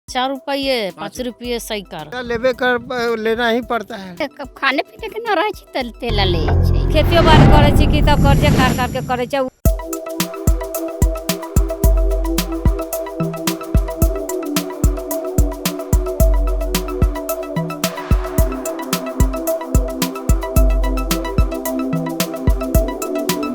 ₹4 ₹5 सैकर लेबे कर लेना ही पड़ता है। कब खाने पीने के न रहे छी तेला ले छै। खेतियो बाड़ी करे छी कि त कर्जे कार के करे छै।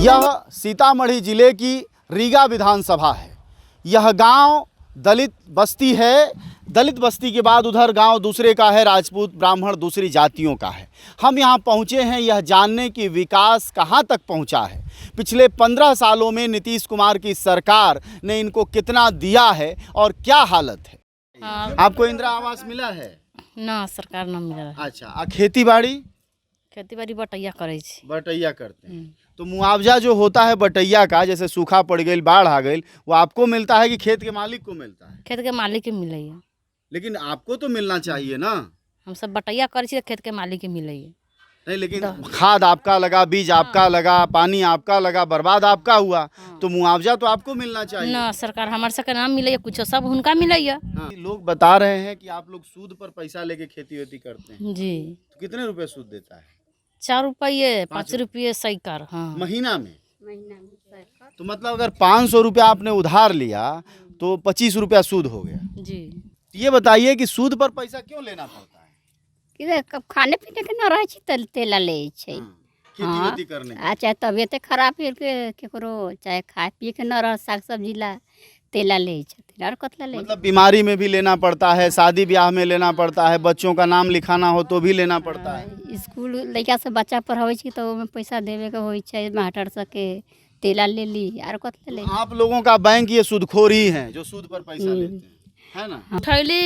यह सीतामढ़ी जिले की रीगा विधानसभा है। यह गांव दलित बस्ती है। दलित बस्ती के बाद उधर गांव दूसरे का है, राजपूत ब्राह्मण दूसरी जातियों का है। हम यहां पहुंचे हैं यह जानने की विकास कहां तक पहुंचा है। पिछले 15 सालों में नीतीश कुमार की सरकार ने इनको कितना दिया है और क्या हालत है। आपको इंदिरा आवास मिला है? ना सरकार न मिला। अच्छा, खेती बाड़ी बटैया करे छी। बटैया करते हैं तो मुआवजा जो होता है बटैया का, जैसे सूखा पड़ गई, बाढ़ आ गई, वो आपको मिलता है कि खेत के मालिक को मिलता है? खेत के मालिक के मिले। लेकिन आपको तो मिलना चाहिए ना। हम सब बटैया करे छी, खेत के मालिक के मिले। नहीं, लेकिन खाद आपका लगा, बीज आपका लगा, पानी आपका लगा, बर्बाद आपका हुआ, तो मुआवजा तो आपको मिलना चाहिए ना। सरकार हमारे से नाम मिले, कुछ सब उनका मिले। लोग बता रहे हैं कि आप लोग सूद पर पैसा लेके खेती वेती करते हैं जी। तो कितने रुपए सूद देता है? ₹4 ₹5 सैकर। हाँ, महीना में। तो मतलब अगर 500 रुपया आपने उधार लिया तो 25 रुपया सूद हो गया जी। ये बताइए कि सूद पर पैसा क्यों लेना पड़ता है? कब खाने पीने के न रहे छी तेला ले छै। खेती वेती करने चाहे तबियत खराब के केकरो चाहे खाए पिए के न रह, साग सब्जी ला तेला ले छथिन और कतला ले। मतलब बीमारी में भी लेना पड़ता है, शादी ब्याह में लेना पड़ता है, बच्चों का नाम लिखाना हो तो भी लेना पड़ता है। स्कूल लड़का से बच्चा पढ़ावे छी तो ओमे पैसा देवे के होई छै, मास्टर सबके तेला ले ली और कतला ले। आप लोगों का बैंक ये सूदखोरी है जो सूद पर पैसा लेते हैं, है ना? थैली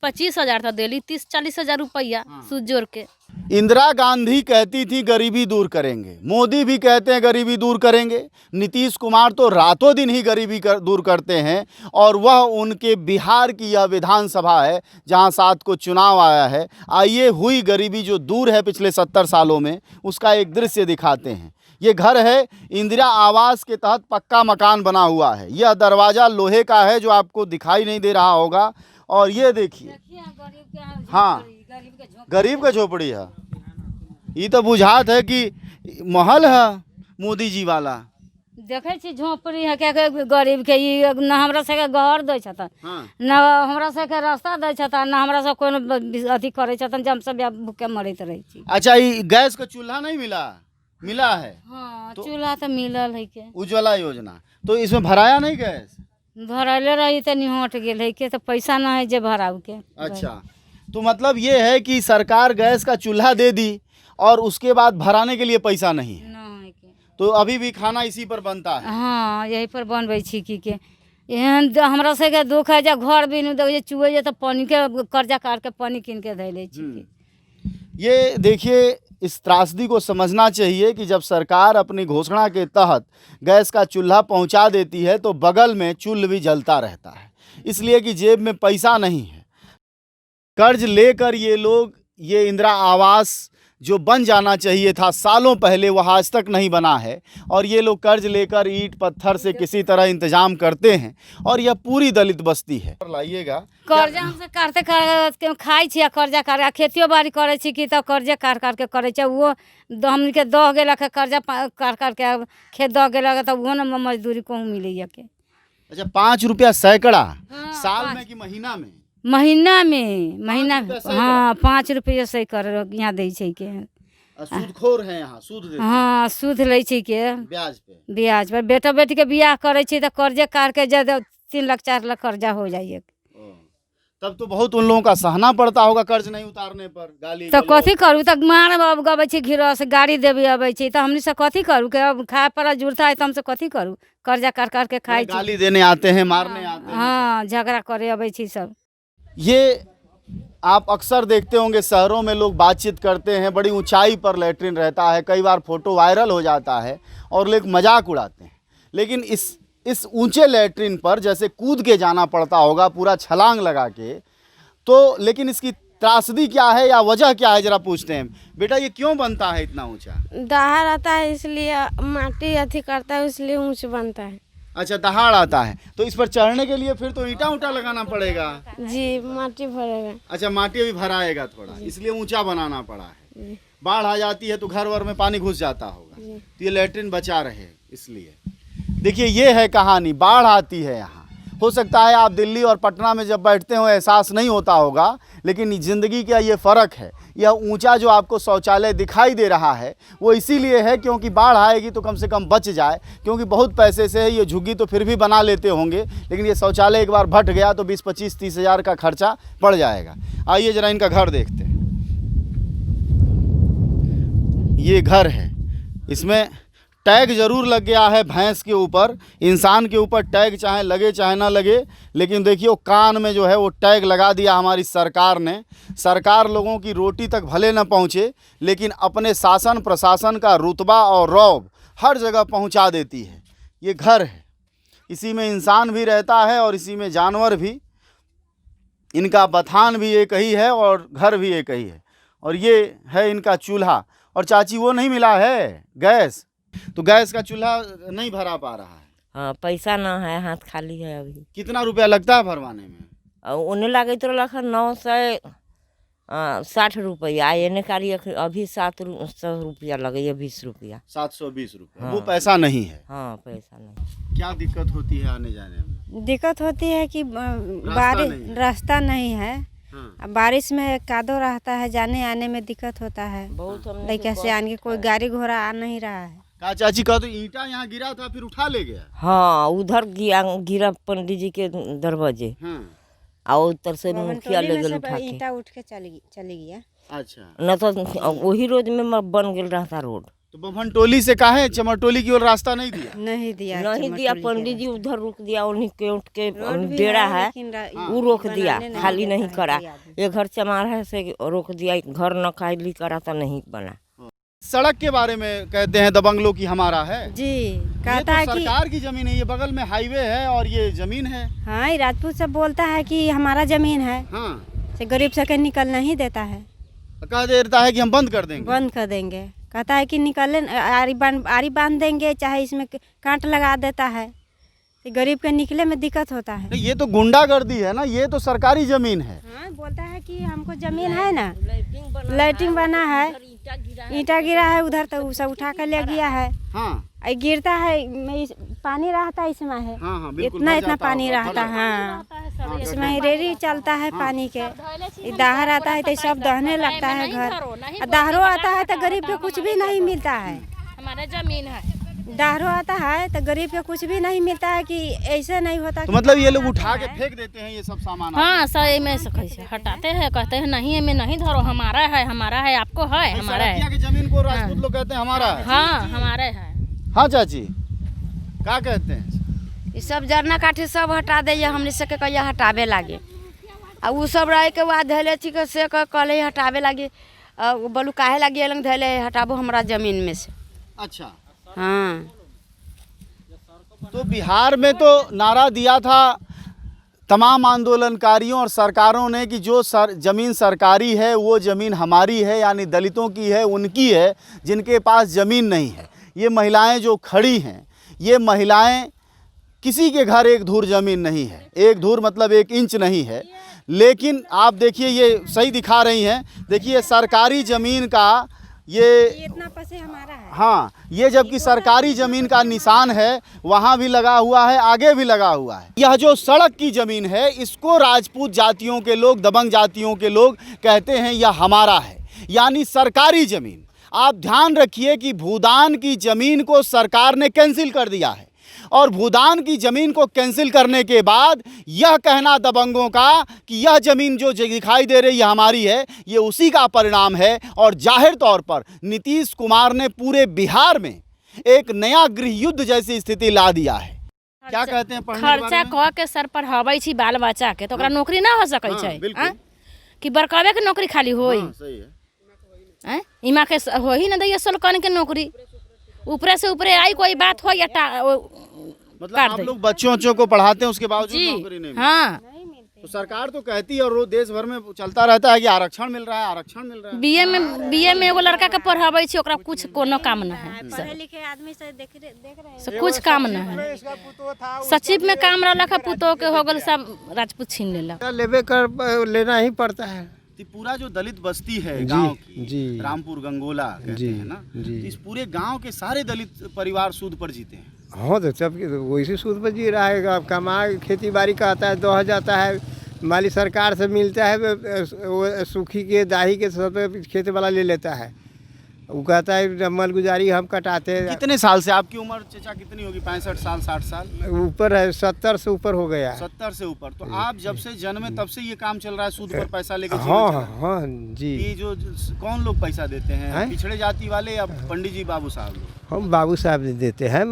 25,000 था देली, 30-40 हजार रुपया सूद जोड़ के। इंदिरा गांधी कहती थी गरीबी दूर करेंगे, मोदी भी कहते हैं गरीबी दूर करेंगे, नीतीश कुमार तो रातों दिन ही गरीबी दूर करते हैं। और वह उनके बिहार की यह विधानसभा है जहां 7 को चुनाव आया है। आइए हुई गरीबी जो दूर है पिछले 70 सालों में, उसका एक दृश्य दिखाते हैं। ये घर है, इंदिरा आवास के तहत पक्का मकान बना हुआ है। यह दरवाज़ा लोहे का है जो आपको दिखाई नहीं दे रहा होगा। और ये देखिए, हाँ, गरीब का झोपड़ी है। ये तो बुझात है कि महल है मोदी जी वाला। देखे छी झोपड़ी है क्या गरीब के, न हमरा से घर दे छथन, न हमरा से रास्ता दे छथन, न हमरा से कोई अथी करे छथन, जब सब भूखे मरत रहे छी। अच्छा, ये गैस का चूल्हा नहीं मिला है? हाँ, चूल्हा तो मिलल है के, उज्ज्वला योजना। तो इसमें भराया नहीं गैस? भरले रही तो निहट गेल है के, तो पैसा ना है जे भराऊ के। अच्छा, तो मतलब ये है कि सरकार गैस का चूल्हा दे दी और उसके बाद भराने के लिए पैसा नहीं है। तो अभी भी खाना इसी पर बनता है? हाँ, यही पर बनबै छी की के। एहन हमरा से के दुख है जे घर भी नहीं दे चुए जे, तो पानी के कर्जा काट के पानी कीन के धैले छी। ये देखिए, इस त्रासदी को समझना चाहिए कि जब सरकार अपनी घोषणा के तहत गैस का चूल्हा पहुंचा देती है तो बगल में चूल्हा भी जलता रहता है, इसलिए कि जेब में पैसा नहीं है। कर्ज लेकर ये लोग, ये इंदिरा आवास जो बन जाना चाहिए था सालों पहले, वह आज तक नहीं बना है। और ये लोग कर्ज लेकर ईंट पत्थर से किसी तरह इंतजाम करते हैं। और यह पूरी दलित बस्ती है। लाइएगा कर्जा हमसे काटते खाई छी, कर्जा काट खेतियो बाड़ी करे छी कि तो कर्जे काट के करे छी। वो हमन के दह गेला के कर्जा काट के खेत दह गेला तो वो न मजदूरी कहूँ मिले के। अच्छा, 5 रुपया सैकड़ा साल में कि महीना में? महीना में हाँ, 5 रुपया सैकर यहाँ दे छै के। सूदखोर है यहाँ, सूद देते? हाँ, सूद ले छी के ब्याज पर। बेटा बेटी के बियाह करे छी तो कर्जे काट के जब 3 लाख 4 लाख कर्जा हो जाइए, तब तो बहुत उन लोगों का सहना पड़ता होगा कर्ज नहीं उतारने पर। गाली तो कथी करूँ, तो मार गबे छी, घिरो से गाड़ी देवी अबे छी, तो हमनी से कथी करूँ के? अब खाए पर जुड़ता है तो हमसे कथी करूँ? कर्जा काट के खाई, गाली देने आते हैं, मारने आते हैं। हाँ, झगड़ा करे अबे छी सब। ये आप अक्सर देखते होंगे शहरों में लोग बातचीत करते हैं, बड़ी ऊंचाई पर लैट्रिन रहता है, कई बार फोटो वायरल हो जाता है और लोग मजाक उड़ाते हैं। लेकिन इस ऊंचे लैट्रिन पर जैसे कूद के जाना पड़ता होगा, पूरा छलांग लगा के, तो लेकिन इसकी त्रासदी क्या है या वजह क्या है, जरा पूछते हैं। बेटा, ये क्यों बनता है इतना ऊंचा? दहा रहता है इसलिए, माटी अथी करता है इसलिए ऊंच बनता है। अच्छा, दहाड़ आता है तो इस पर चढ़ने के लिए फिर तो ईंटा उटा लगाना पड़ेगा। जी माटी भरेगा। अच्छा, माटी अभी भराएगा थोड़ा, इसलिए ऊंचा बनाना पड़ा है। बाढ़ आ जाती है तो घर वर में पानी घुस जाता होगा, तो ये लैट्रिन बचा रहे इसलिए। देखिए ये है कहानी, बाढ़ आती है यहाँ। हो सकता है आप दिल्ली और पटना में जब बैठते हो एहसास नहीं होता होगा, लेकिन ज़िंदगी का ये फ़र्क है। यह ऊंचा जो आपको शौचालय दिखाई दे रहा है वो इसीलिए है क्योंकि बाढ़ आएगी तो कम से कम बच जाए, क्योंकि बहुत पैसे से है। ये झुग्गी तो फिर भी बना लेते होंगे, लेकिन ये शौचालय एक बार भट गया तो 20, 25, 30 हज़ार का खर्चा पड़ जाएगा। आइए ज़रा इनका घर देखते हैं। ये घर है, इसमें टैग ज़रूर लग गया है भैंस के ऊपर। इंसान के ऊपर टैग चाहे लगे चाहे ना लगे, लेकिन देखिए वो कान में जो है वो टैग लगा दिया हमारी सरकार ने। सरकार लोगों की रोटी तक भले न पहुँचे, लेकिन अपने शासन प्रशासन का रुतबा और रौब हर जगह पहुँचा देती है। ये घर है, इसी में इंसान भी रहता है और इसी में जानवर भी। इनका बथान भी एक ही है और घर भी एक ही है। और ये है इनका चूल्हा। और चाची वो नहीं मिला है गैस, तो गैस का चूल्हा नहीं भरा पा रहा है। हाँ, पैसा ना है, हाथ खाली है अभी। कितना रुपया लगता है भरवाने में? उन्हें लगे तो लखा 960 रुपया, एने कारी अभी 700 रुपया लगे, 20 रुपया। 720 रुपया। हाँ। वो पैसा नहीं है। हाँ, पैसा नहीं। क्या दिक्कत होती है आने जाने में? दिक्कत होती है कि नहीं। रास्ता नहीं है। हाँ। बारिश में कादो रहता है, जाने आने में दिक्कत होता है। बहुत हमने लड़का से आने कोई गाड़ी घोड़ा आ नहीं रहा है। का चाची का तो ईंटा यहाँ गिरा था फिर उठा ले गया। हाँ, उधर गिरा पंडित जी के दरवाजे, हाँ। और उधर से पवन मुखिया टोली ले में गल से उठा के। ईंटा उठ के चली गया। अच्छा, न तो वही रोड में बन गया रहता रोड। तो बभन टोली से काहे चमरटोली की ओर रास्ता नहीं दिया? नहीं दिया नहीं दिया, पंडित जी उधर रोक दिया। उन्हीं के उठ के रोड भी डेरा है लेकिन वो रोक दिया, बनाने खाली देता नहीं है करा। कोई आदमी। ये घर चमार है से रोक दिया, घर न खाली करा तो नहीं बना। सड़क के बारे में कहते हैं दबंगलों की हमारा है। जी ये कहता है तो कि सरकार की जमीन है, ये बगल में हाईवे है और ये जमीन है। हाँ, ये राजपूत सब बोलता है कि हमारा जमीन है, हाँ, से गरीब से निकल नहीं देता है, कह देता है कि हम बंद कर देंगे। बंद कर देंगे। कहता है कि निकलने आरी बांध देंगे, चाहे इसमें कांट लगा देता है, तो गरीब के निकले में दिक्कत होता है। नहीं, ये तो गुंडागर्दी है ना, ये तो सरकारी जमीन है। हाँ, बोलता है कि हमको जमीन है ना, लैट्रिन बना है, ईंटा गिरा है उधर, तो वो सब उठा कर ले गया है। हाँ गिरता है, पानी रहता है इसमें है, हाँ हाँ, बिल्कुल इतना भर इतना जाता पानी होगा, रहता भर है। हाँ, इसमें रेडी चलता है पानी के, दाहर आता है तो सब दहने लगता है घर। दाहरो आता है तो गरीब को कुछ भी नहीं मिलता है। हमारा जमीन है। दाहरो आता है तो गरीब को कुछ भी नहीं मिलता है, कि ऐसे नहीं होता। तो मतलब ये लोग उठा के फेंक देते हैं ये सब सामान। हाँ, सही में से कैसे हटाते हैं, कहते हैं नहीं हमें नहीं धरो, हमारा है, हमारा है, आपको है, हमारा है। सड़किया की जमीन को राजपूत लोग कहते हैं हमारा है। हाँ, हमारे है। हाँ चाची, क्या कहते हैं? ये सब जरना काठी सब हटा दे, हमने से कहिया हटावे लागे। आ वो सब रह के बाद धैले थी से कल हटावे लागे। बोलू काहे लागे लंग धैले हटाबो हमारा जमीन में से। अच्छा, हाँ, तो बिहार में तो नारा दिया था तमाम आंदोलनकारियों और सरकारों ने कि जो ज़मीन सरकारी है वो ज़मीन हमारी है, यानी दलितों की है, उनकी है जिनके पास ज़मीन नहीं है। ये महिलाएं जो खड़ी हैं, ये महिलाएं किसी के घर एक धूर ज़मीन नहीं है, एक धूर मतलब 1 इंच नहीं है। लेकिन आप देखिए ये सही दिखा रही हैं, देखिए सरकारी ज़मीन का ये इतना पैसे हमारा है। हाँ, ये जबकि सरकारी ज़मीन का निशान है, वहाँ भी लगा हुआ है, आगे भी लगा हुआ है। यह जो सड़क की ज़मीन है इसको राजपूत जातियों के लोग, दबंग जातियों के लोग कहते हैं यह हमारा है, यानी सरकारी ज़मीन। आप ध्यान रखिए कि भूदान की ज़मीन को सरकार ने कैंसिल कर दिया है, और भूदान की ज़मीन को कैंसिल करने के बाद यह कहना दबंगों का कि यह ज़मीन जो दिखाई दे रही है हमारी है, ये उसी का परिणाम है। और जाहिर तौर पर नीतीश कुमार ने पूरे बिहार में एक नया गृह युद्ध जैसी स्थिति ला दिया है। क्या कहते हैं पढ़ने के बारे खर्चा में? कह के सर पर हवाई छी बाल बच्चा के, तो ओकरा नौकरी ना हो सकै हाँ, छै। बिल्कुल। हाँ? कि बड़कावे के नौकरी खाली होई। हाँ, सही है। हैं? इमा के हो ही ना दैया सोलकन के नौकरी, ऊपरे से ऊपरे आई कोई बात हो या मतलब आप लोग बच्चों को पढ़ाते हैं उसके बावजूद जी नौकरी नहीं मिलती। हाँ, तो सरकार तो कहती है और वो देश भर में चलता रहता है कि आरक्षण मिल रहा है, आरक्षण मिल रहा है। बीए में एगो लड़का के पढ़ाबै छी, ओकरा कुछ कोनो काम न है। पढ़े लिखे आदमी से देख रहे हैं। से कुछ काम न है। सचिव में काम रहलक है, पुतोह के हो गल सब राजपूत छीन लेलक। लेना ही पड़ता है। तो पूरा जो दलित बस्ती है गांव की, जी। रामपुर गंगोला कहते हैं ना, जी। तो इस पूरे गांव के सारे दलित परिवार सूद पर जीते हैं। हाँ तो सब वैसे सूद पर जी रहा है। अब कमा खेती बाड़ी का आता है, दोहा जाता है, माली सरकार से मिलता है, वो सूखी के दाही के सब खेती वाला ले लेता है। वो कहता है मल गुजारी हम कटाते हैं। कितने साल से आपकी उम्र चाचा कितनी होगी? 65 साल, 60 साल ऊपर है, 70 से ऊपर हो गया। 70 से ऊपर। तो आप जब से जन्मे तब से ये काम चल रहा है, सूद पर पैसा लेके? हाँ हाँ जी। ये जो कौन लोग पैसा देते हैं? हैं? पिछड़े जाति वाले या पंडित जी बाबू साहब लोग? हम बाबू साहब देते हैं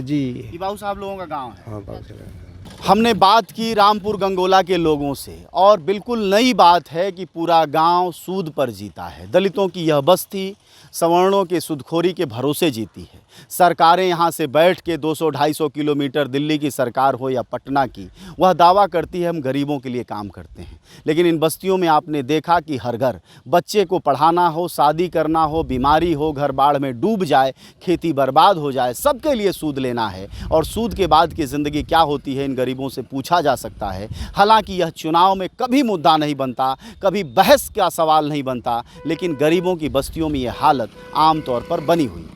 जी। ये बाबू साहब लोगों का गाँव है। हाँ बाबू साहब। हमने बात की रामपुर गंगोला के लोगों से और बिल्कुल नई बात है कि पूरा गांव सूद पर जीता है। दलितों की यह बस्ती सवर्णों के सूदखोरी के भरोसे जीती है। सरकारें यहाँ से बैठ के 200-250 किलोमीटर, दिल्ली की सरकार हो या पटना की, वह दावा करती है हम गरीबों के लिए काम करते हैं। लेकिन इन बस्तियों में आपने देखा कि हर घर, बच्चे को पढ़ाना हो, शादी करना हो, बीमारी हो, घर बाढ़ में डूब जाए, खेती बर्बाद हो जाए, सबके लिए सूद लेना है। और सूद के बाद की ज़िंदगी क्या होती है इन गरीबों से पूछा जा सकता है। हालांकि यह चुनाव में कभी मुद्दा नहीं बनता, कभी बहस का सवाल नहीं बनता, लेकिन गरीबों की बस्तियों में यह हालत आम तौर पर बनी हुई है।